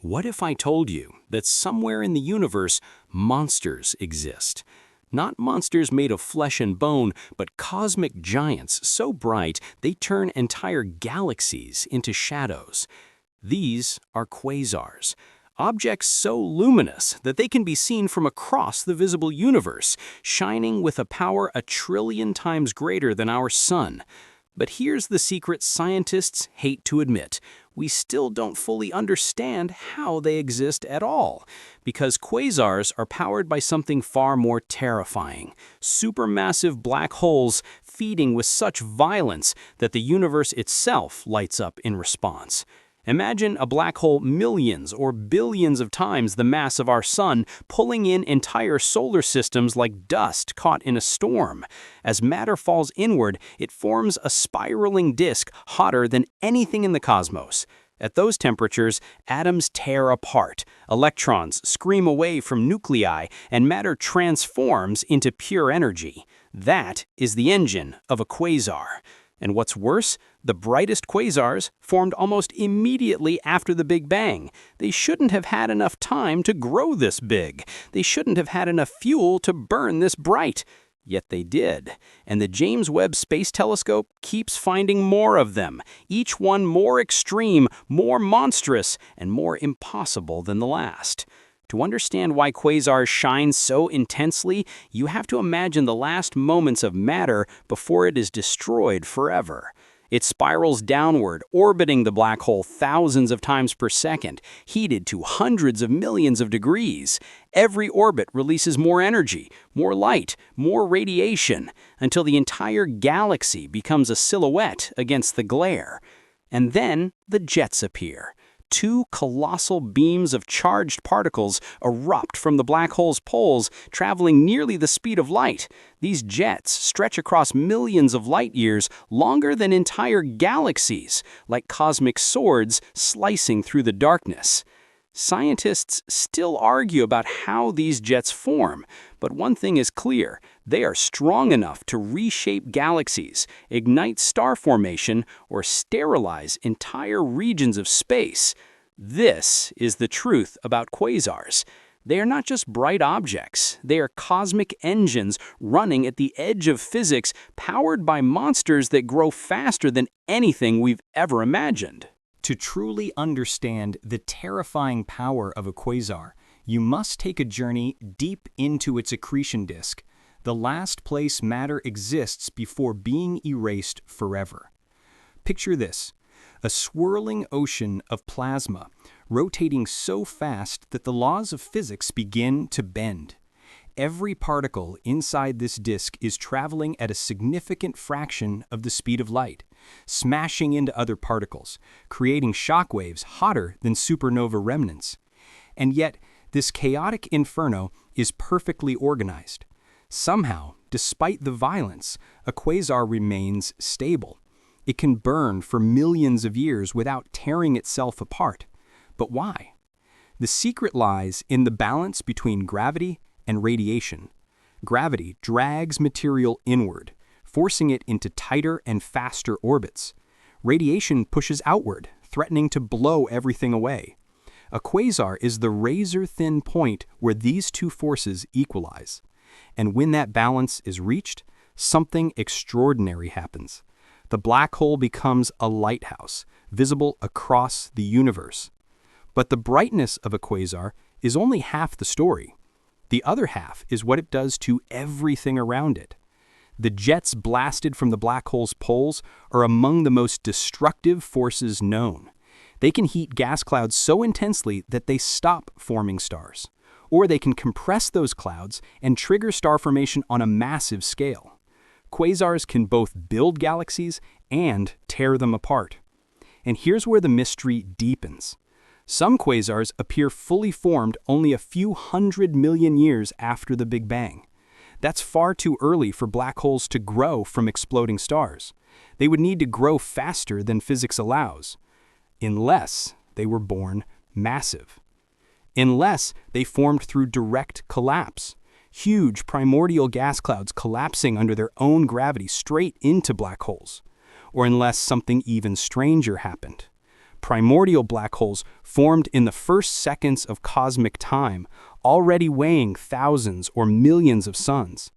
What if I told you that somewhere in the universe, monsters exist? Not monsters made of flesh and bone, but cosmic giants so bright they turn entire galaxies into shadows. These are quasars, objects so luminous that they can be seen from across the visible universe, shining with a power 1,000,000,000,000 times greater than our sun. But here's the secret scientists hate to admit. We still don't fully understand how they exist at all, because quasars are powered by something far more terrifying: supermassive black holes feeding with such violence that the universe itself lights up in response. Imagine a black hole millions or billions of times the mass of our sun, pulling in entire solar systems like dust caught in a storm. As matter falls inward, it forms a spiraling disk hotter than anything in the cosmos. At those temperatures, atoms tear apart, electrons scream away from nuclei, and matter transforms into pure energy. That is the engine of a quasar. And what's worse, the brightest quasars formed almost immediately after the Big Bang. They shouldn't have had enough time to grow this big. They shouldn't have had enough fuel to burn this bright. Yet they did. And the James Webb Space Telescope keeps finding more of them, each one more extreme, more monstrous, and more impossible than the last. To understand why quasars shine so intensely, you have to imagine the last moments of matter before it is destroyed forever. It spirals downward, orbiting the black hole thousands of times per second, heated to hundreds of millions of degrees. Every orbit releases more energy, more light, more radiation, until the entire galaxy becomes a silhouette against the glare. And then the jets appear. Two colossal beams of charged particles erupt from the black hole's poles, traveling nearly the speed of light. These jets stretch across millions of light years, longer than entire galaxies, like cosmic swords slicing through the darkness. Scientists still argue about how these jets form, but one thing is clear: they are strong enough to reshape galaxies, ignite star formation, or sterilize entire regions of space. This is the truth about quasars. They are not just bright objects. They are cosmic engines running at the edge of physics, powered by monsters that grow faster than anything we've ever imagined. To truly understand the terrifying power of a quasar, you must take a journey deep into its accretion disk, the last place matter exists before being erased forever. Picture this: a swirling ocean of plasma, rotating so fast that the laws of physics begin to bend. Every particle inside this disk is traveling at a significant fraction of the speed of light, smashing into other particles, creating shock waves hotter than supernova remnants. And yet, this chaotic inferno is perfectly organized. Somehow, despite the violence, a quasar remains stable. It can burn for millions of years without tearing itself apart. But why? The secret lies in the balance between gravity and radiation. Gravity drags material inward, forcing it into tighter and faster orbits. Radiation pushes outward, threatening to blow everything away. A quasar is the razor-thin point where these two forces equalize. And when that balance is reached, something extraordinary happens. The black hole becomes a lighthouse, visible across the universe. But the brightness of a quasar is only half the story. The other half is what it does to everything around it. The jets blasted from the black hole's poles are among the most destructive forces known. They can heat gas clouds so intensely that they stop forming stars. Or they can compress those clouds and trigger star formation on a massive scale. Quasars can both build galaxies and tear them apart. And here's where the mystery deepens. Some quasars appear fully formed only a few 100 million years after the Big Bang. That's far too early for black holes to grow from exploding stars. They would need to grow faster than physics allows, unless they were born massive. Unless they formed through direct collapse, huge primordial gas clouds collapsing under their own gravity straight into black holes. Or unless something even stranger happened. Primordial black holes formed in the first seconds of cosmic time, already weighing thousands or millions of suns.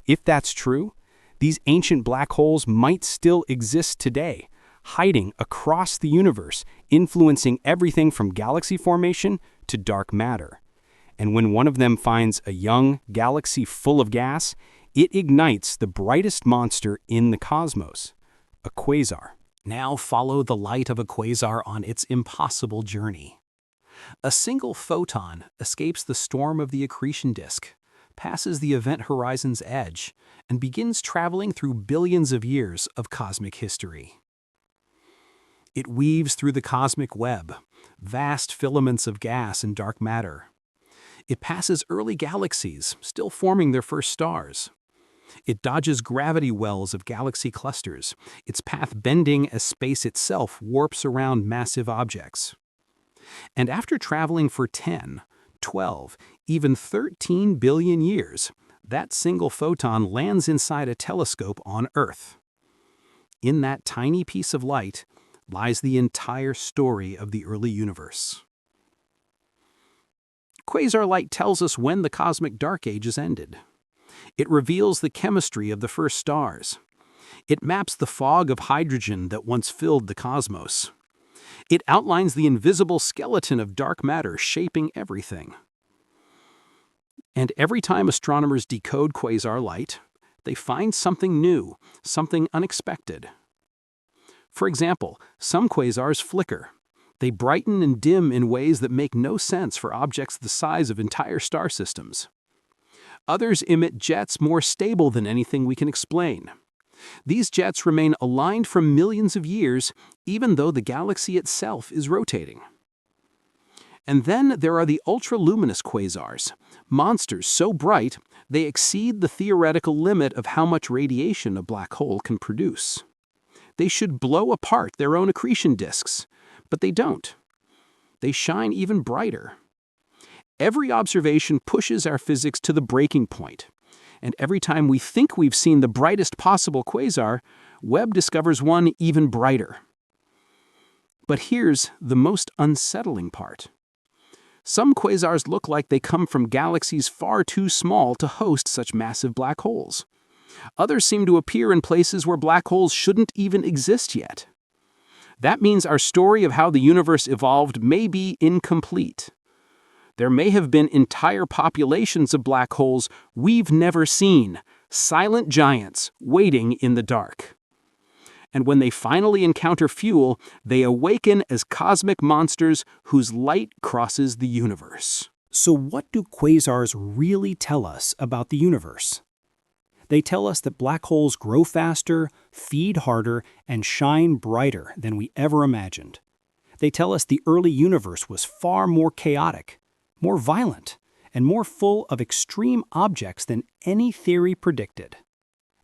If that's true, these ancient black holes might still exist today, hiding across the universe, influencing everything from galaxy formation to dark matter. And when one of them finds a young galaxy full of gas, it ignites the brightest monster in the cosmos, a quasar. Now follow the light of a quasar on its impossible journey. A single photon escapes the storm of the accretion disk, passes the event horizon's edge, and begins traveling through billions of years of cosmic history. It weaves through the cosmic web, vast filaments of gas and dark matter. It passes early galaxies, still forming their first stars. It dodges gravity wells of galaxy clusters, its path bending as space itself warps around massive objects. And after traveling for 10, 12, even 13 billion years, that single photon lands inside a telescope on Earth. In that tiny piece of light lies the entire story of the early universe. Quasar light tells us when the cosmic dark ages ended. It reveals the chemistry of the first stars. It maps the fog of hydrogen that once filled the cosmos. It outlines the invisible skeleton of dark matter shaping everything. And every time astronomers decode quasar light, they find something new, something unexpected. For example, some quasars flicker. They brighten and dim in ways that make no sense for objects the size of entire star systems. Others emit jets more stable than anything we can explain. These jets remain aligned for millions of years, even though the galaxy itself is rotating. And then there are the ultra-luminous quasars, monsters so bright they exceed the theoretical limit of how much radiation a black hole can produce. They should blow apart their own accretion disks, but they don't. They shine even brighter. Every observation pushes our physics to the breaking point, and every time we think we've seen the brightest possible quasar, Webb discovers one even brighter. But here's the most unsettling part. Some quasars look like they come from galaxies far too small to host such massive black holes. Others seem to appear in places where black holes shouldn't even exist yet. That means our story of how the universe evolved may be incomplete. There may have been entire populations of black holes we've never seen, silent giants waiting in the dark. And when they finally encounter fuel, they awaken as cosmic monsters whose light crosses the universe. So what do quasars really tell us about the universe? They tell us that black holes grow faster, feed harder, and shine brighter than we ever imagined. They tell us the early universe was far more chaotic, more violent, and more full of extreme objects than any theory predicted.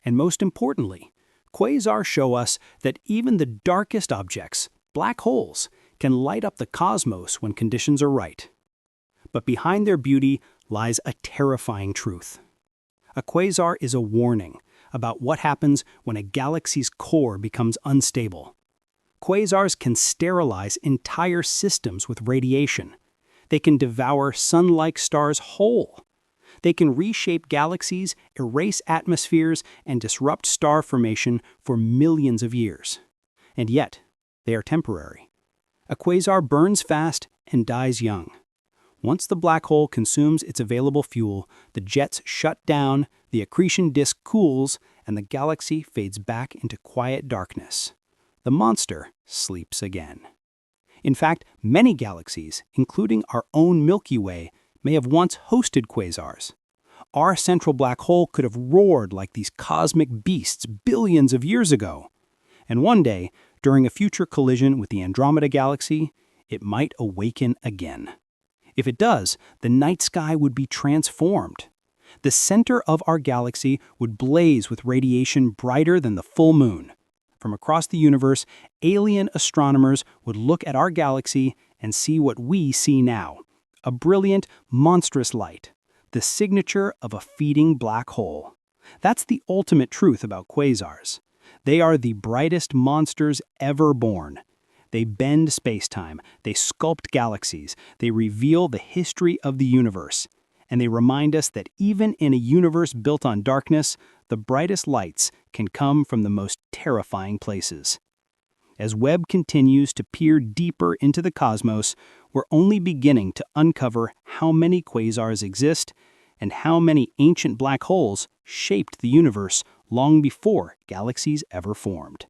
And most importantly, quasars show us that even the darkest objects, black holes, can light up the cosmos when conditions are right. But behind their beauty lies a terrifying truth. A quasar is a warning about what happens when a galaxy's core becomes unstable. Quasars can sterilize entire systems with radiation. They can devour sun-like stars whole. They can reshape galaxies, erase atmospheres, and disrupt star formation for millions of years. And yet, they are temporary. A quasar burns fast and dies young. Once the black hole consumes its available fuel, the jets shut down, the accretion disk cools, and the galaxy fades back into quiet darkness. The monster sleeps again. In fact, many galaxies, including our own Milky Way, may have once hosted quasars. Our central black hole could have roared like these cosmic beasts billions of years ago. And one day, during a future collision with the Andromeda Galaxy, it might awaken again. If it does, the night sky would be transformed. The center of our galaxy would blaze with radiation brighter than the full moon. From across the universe, alien astronomers would look at our galaxy and see what we see now, a brilliant, monstrous light, the signature of a feeding black hole. That's the ultimate truth about quasars. They are the brightest monsters ever born. They bend spacetime, they sculpt galaxies, they reveal the history of the universe, and they remind us that even in a universe built on darkness, the brightest lights can come from the most terrifying places. As Webb continues to peer deeper into the cosmos, we're only beginning to uncover how many quasars exist and how many ancient black holes shaped the universe long before galaxies ever formed.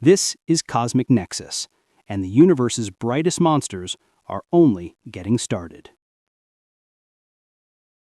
This is Cosmic Nexus, and the universe's brightest monsters are only getting started.